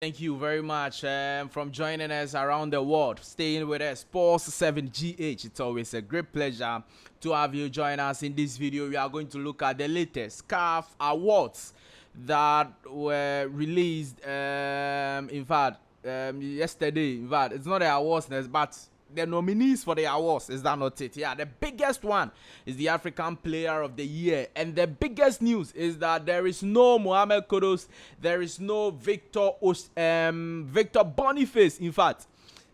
Thank you very much from joining us around the world, staying with us, Sports 7GH. It's always a great pleasure to have you join us. In this video, we are going to look at the latest CAF awards that were released, yesterday. In fact, it's not the awards, but the nominees for the awards. Is that not it? Yeah, the biggest one is the African Player of the Year, and the biggest news is that there is no Mohamed Kudus, there is no Victor Boniface. In fact,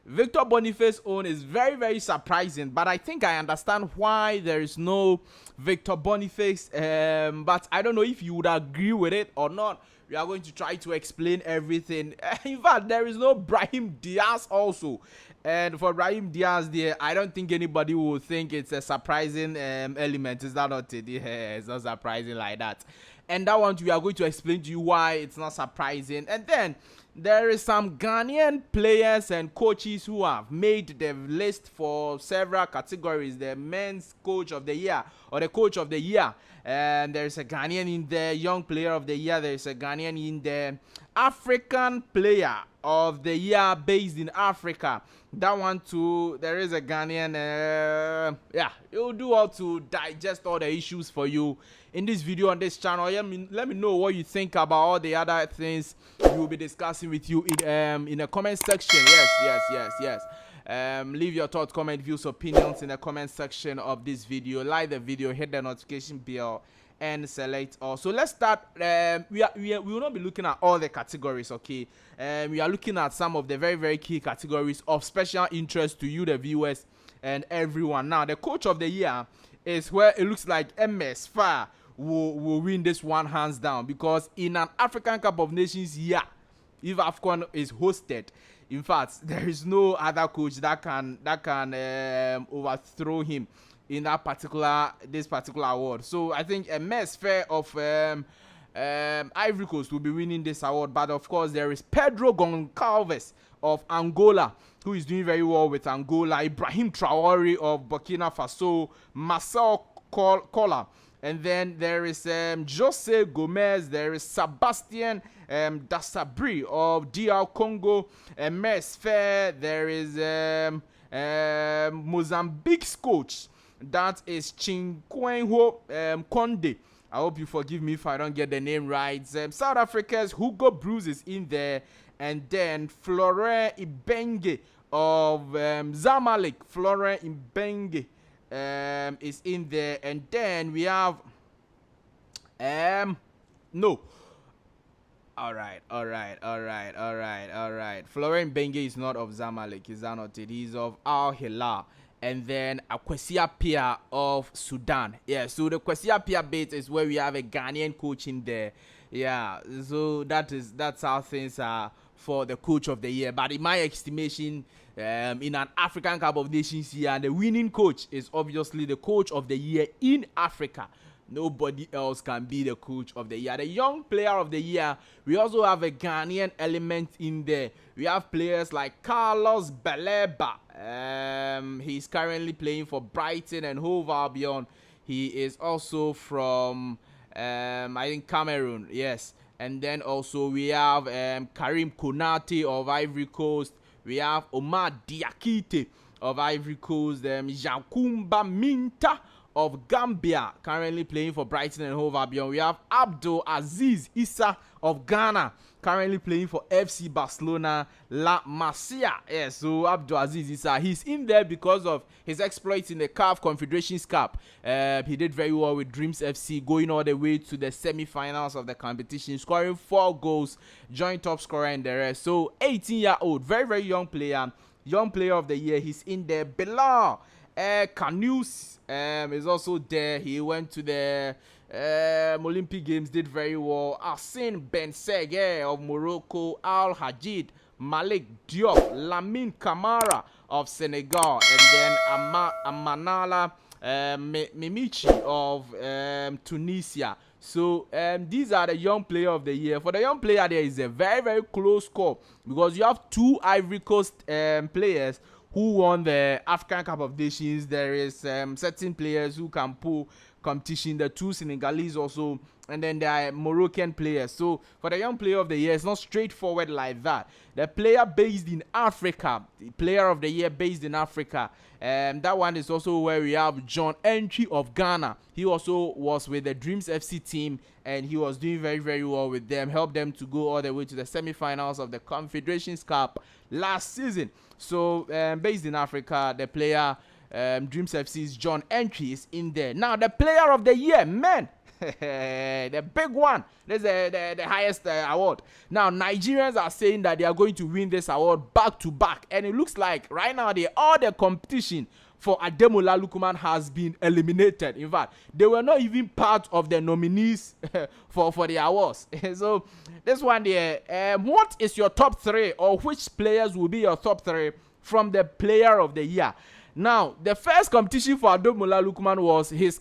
Victor Boniface's own is very, very surprising, but I think I understand why there is no Victor Boniface. But I don't know if you would agree with it or not. We are going to try to explain everything. In fact, there is no Brahim Diaz also. And for Brahim Diaz there, I don't think anybody will think it's a surprising element. Is that not it? Yeah, it's not surprising like that. And that one, we are going to explain to you why it's not surprising. And then there is some Ghanaian players and coaches who have made the list for several categories. The men's coach of the year or the coach of the year. And there's a Ghanaian in the young player of the year. There's a Ghanaian in the African player of the year based in Africa. That one too, there is a Ghanaian. It will do all to digest all the issues for you in this video on this channel. Let me know what you think about all the other things we will be discussing with you in the comment section. Yes. Leave your thoughts, comment, views, opinions in the comment section of this video. Like the video, hit the notification bell, and select all. So let's start. We will not be looking at all the categories, okay? We are looking at some of the very, very key categories of special interest to you, the viewers, and everyone. Now, the coach of the year is where it looks like MS Far will win this one hands down, because in an African Cup of Nations year, if AFCON is hosted, in fact, there is no other coach that can overthrow him in this particular award. So I think a mess fair of Ivory Coast will be winning this award. But of course, there is Pedro Goncalves of Angola, who is doing very well with Angola. Ibrahim Traore of Burkina Faso, Marcel Koller. And then there is Jose Gomez. There is Sebastian Dassabri of DR Congo. Mess fair. There is Mozambique's coach. That is Chinkwenho Konde. I hope you forgive me if I don't get the name right. South Africa's Hugo Bruce is in there. And then Florent Ibenge of Zamalek. Florent Ibenge is in there. And then we have Alright. Florent Ibenge is not of Zamalek, is that not it? He's of Al Hilal. And then Kwesi Appiah of Sudan. Yeah, so the Kwesi Appiah bit is where we have a Ghanaian coach in there. Yeah, so that's how things are for the coach of the year. But in my estimation, in an African Cup of Nations year, the winning coach is obviously the coach of the year in Africa. Nobody else can be the coach of the year. The young player of the year, we also have a Ghanaian element in there. We have players like Carlos Baleba. He's currently playing for Brighton and Hove Albion. He is also from, I think, Cameroon. Yes. And then also we have Karim Konate of Ivory Coast. We have Omar Diakite of Ivory Coast. Jankumba Minta of Gambia, currently playing for Brighton and Hove Albion. We have Abdul Aziz Issa of Ghana, currently playing for FC Barcelona La Masia. Yes, so Abdul Aziz Issa, he's in there because of his exploits in the CAF Confederations Cup. He did very well with Dreams FC, going all the way to the semi-finals of the competition, scoring 4 goals, joint top scorer in the rest. So 18-year-old, very, very young player of the year. He's in there. Bilal Kanous is also there. He went to the Olympic Games, did very well. Arsene Ben Sege of Morocco, Al Hadid, Malik Diop, Lamine Camara of Senegal, and then Amanala Mimichi of Tunisia. So these are the young player of the year. For the young player, there is a very, very close call, because you have 2 Ivory Coast players who won the African Cup of Nations. There is certain players who can pull competition. The 2 Senegalese also and then there are Moroccan players. So for the young player of the year, it's not straightforward like that. The player based in Africa, the player of the year based in Africa, that one is also where we have John Entry of Ghana. He also was with the Dreams FC team, and he was doing very, very well with them, helped them to go all the way to the semi-finals of the Confederations Cup last season. So based in Africa, the player Dreams FC's John Entry is in there. Now the player of the year, man, the big one. This is the highest award. Now Nigerians are saying that they are going to win this award back to back, and it looks like right now all the competition for Ademola Lookman has been eliminated. In fact, they were not even part of the nominees for the awards. So this one there, what is your top 3, or which players will be your top 3 from the player of the year? Now, the first competition for Ademola Lookman was his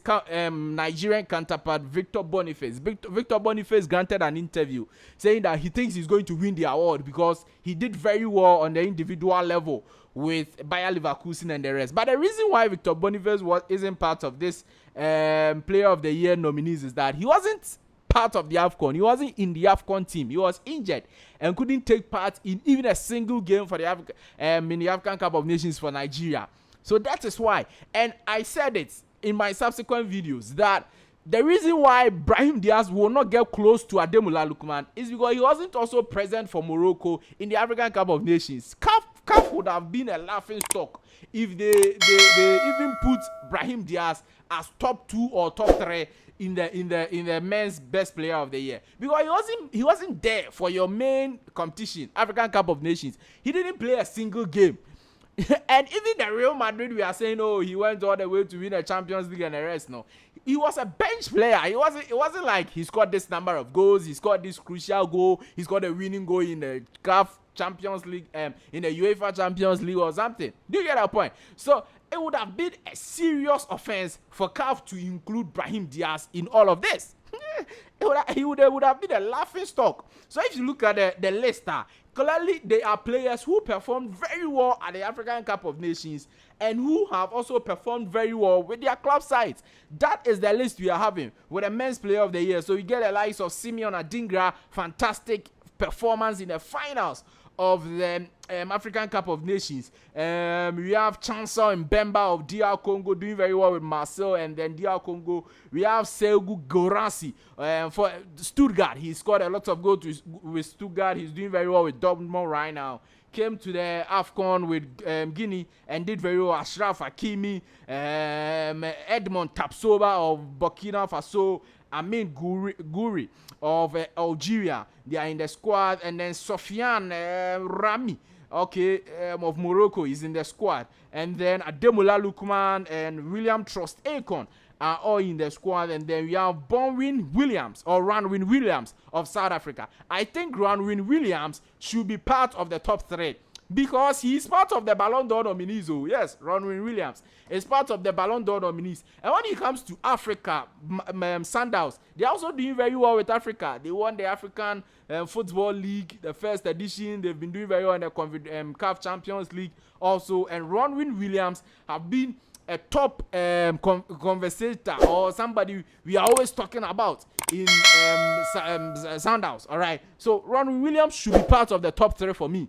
Nigerian counterpart, Victor Boniface. Victor Boniface granted an interview saying that he thinks he's going to win the award because he did very well on the individual level with Bayer Leverkusen and the rest. But the reason why Victor Boniface isn't part of this Player of the Year nominees is that he wasn't part of the AFCON. He wasn't in the AFCON team. He was injured and couldn't take part in even a single game for the in the African Cup of Nations for Nigeria. So that is why, and I said it in my subsequent videos, that the reason why Brahim Diaz will not get close to Ademola Lookman is because he wasn't also present for Morocco in the African Cup of Nations. CAF would have been a laughing stock if they even put Brahim Diaz as top 2 or top 3 in the men's best player of the year, because he wasn't there for your main competition, African Cup of Nations. He didn't play a single game. And even the Real Madrid, we are saying, oh, he went all the way to win a Champions League and the rest. No, he was a bench player. It wasn't like he scored this number of goals, he scored this crucial goal, he scored a winning goal in the CAF Champions League, in the UEFA Champions League or something. Do you get that point? So it would have been a serious offense for CAF to include Brahim Diaz in all of this. It would have been a laughing stock. So if you look at the list, clearly they are players who performed very well at the African Cup of Nations and who have also performed very well with their club sides. That is the list we are having with the men's player of the year. So you get the likes of Simeon Adingra, fantastic performance in the finals of the African Cup of Nations. We have Chancellor Mbemba of DR Congo doing very well with Marseille and then DR Congo. We have Sekou Guirassy for Stuttgart. He scored a lot of goals with Stuttgart. He's doing very well with Dortmund right now. Came to the AFCON with Guinea and did very well. Ashraf Hakimi, Edmond Tapsoba of Burkina Faso, Amin Guri of Algeria, they are in the squad, and then Sofiane Rami, of Morocco is in the squad, and then Ademola Lookman and William Trust Ekong are all in the squad, and then we have Ranwin Williams of South Africa. I think Ranwin Williams should be part of the top 3 because he's part of the Ballon d'Or nominees. Oh yes, Ranwin Williams is part of the Ballon d'Or nominees. And when it comes to Africa, Sandals, they're also doing very well with Africa. They won the African Football League, the first edition. They've been doing very well in the CAF Champions League also. And Ranwin Williams have been a top conversator or somebody we are always talking about in Sandals. All right, so Ranwin Williams should be part of the top 3 for me.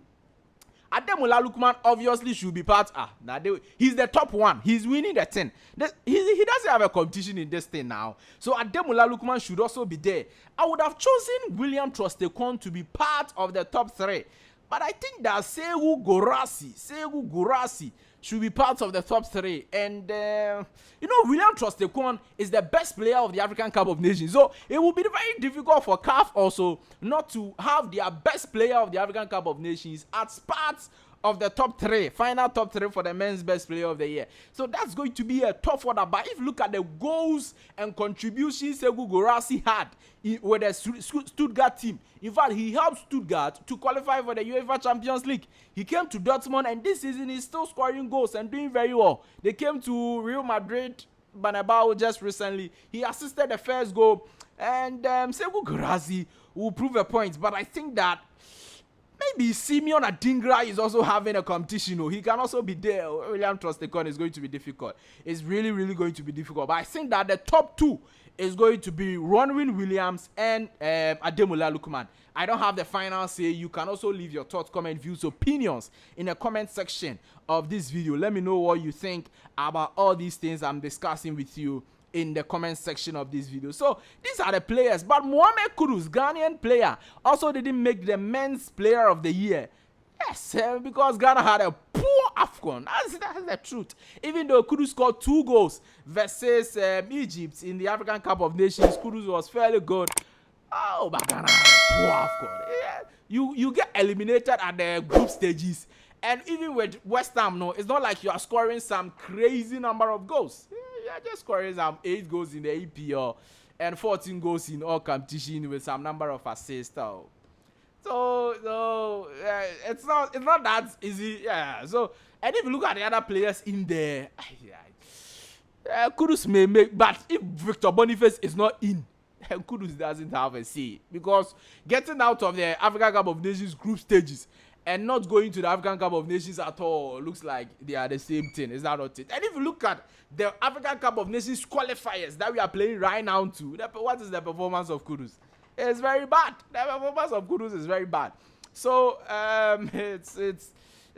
Ademola Lookman obviously should be part. He's the top 1. He's winning the thing. He doesn't have a competition in this thing now. So Ademola Lookman should also be there. I would have chosen William Trostekong to be part of the top 3. But I think that Sekou Guirassy should be part of the top 3. And, William Trostekong is the best player of the African Cup of Nations. So it will be very difficult for CAF also not to have their best player of the African Cup of Nations as part of the top 3, final top 3 for the men's best player of the year. So that's going to be a tough order. But if you look at the goals and contributions Sekou Guirassy had with the Stuttgart team, in fact, he helped Stuttgart to qualify for the UEFA Champions League. He came to Dortmund, and this season he's still scoring goals and doing very well. They came to Real Madrid, Bernabeu just recently. He assisted the first goal, and Sekou Guirassy will prove a point. But I think that maybe Simeon Adingra is also having a competition. He can also be there. William Trostekon is going to be difficult. It's really, really going to be difficult. But I think that the top two is going to be Ronwin Williams and Ademola Lookman. I don't have the final say. You can also leave your thoughts, comment, views, opinions in the comment section of this video. Let me know what you think about all these things I'm discussing with you in the comment section of this video. So these are the players, but Mohamed Kudus, Ghanaian player, also didn't make the men's player of the year. Yes, because Ghana had a poor AFCON. That's the truth. Even though Kudus scored 2 goals versus Egypt in the African Cup of Nations, Kudus was fairly good. Oh, but Ghana had a poor AFCON. Yeah. You get eliminated at the group stages, and even with West Ham, no, it's not like you are scoring some crazy number of goals. You're just scoring some 8 goals in the EPL and 14 goals in all competition with some number of assists. So it's not that easy. Yeah. So, and if you look at the other players in there, Kudus may make, but if Victor Boniface is not in, Kudus doesn't have a say, because getting out of the African Cup of Nations group stages and not going to the African Cup of Nations at all looks like they are the same thing. Is that not it? And if you look at the African Cup of Nations qualifiers that we are playing right now too, what is the performance of Kudus? It's very bad. The performance of Kudus is very bad. So it's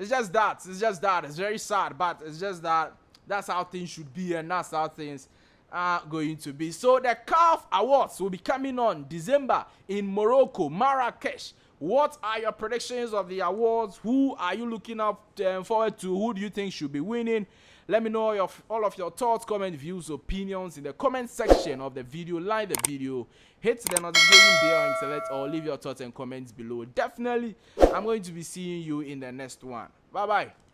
just that. It's just that. It's very sad, but it's just that that's how things should be, and that's how things are going to be. So the CAF Awards will be coming on December in Morocco, Marrakesh. What are your predictions of the awards? Who are you looking up forward to? Who do you think should be winning? Let me know all of your thoughts, comment, views, opinions in the comment section of the video. Like the video, hit the notification bell and select or leave your thoughts and comments below. Definitely, I'm going to be seeing you in the next one. Bye-bye.